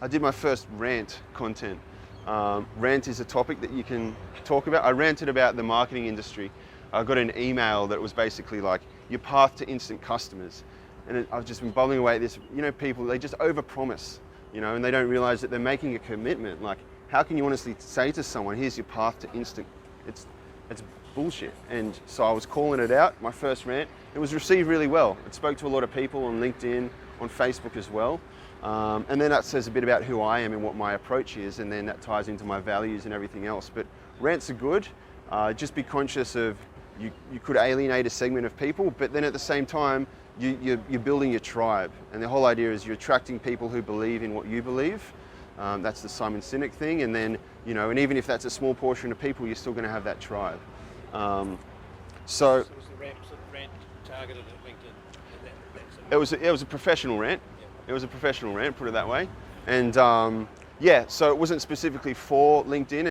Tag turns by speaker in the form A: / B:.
A: I did my first rant content. Rant is a topic that you can talk about. I ranted about the marketing industry. I got an email that was basically like, your path to instant customers. And I've just been bubbling away at this. You know, people, they just overpromise, you know, and they don't realize that they're making a commitment. Like, how can you honestly say to someone, here's your path to instant? It's bullshit. And so I was calling it out, my first rant. It was received really well. It spoke to a lot of people on LinkedIn, on Facebook as well. And then that says a bit about who I am and what my approach is, and then that ties into my values and everything else. But rants are good. Just be conscious of, you could alienate a segment of people, but then at the same time, you're building your tribe. And the whole idea is you're attracting people who believe in what you believe. That's the Simon Sinek thing. And then, you know, and even if that's a small portion of people, you're still going to have that tribe.
B: So was the rant targeted at LinkedIn?
A: It was a professional rant.
B: Yeah.
A: It was a professional rant, put it that way. And yeah, so it wasn't specifically for LinkedIn.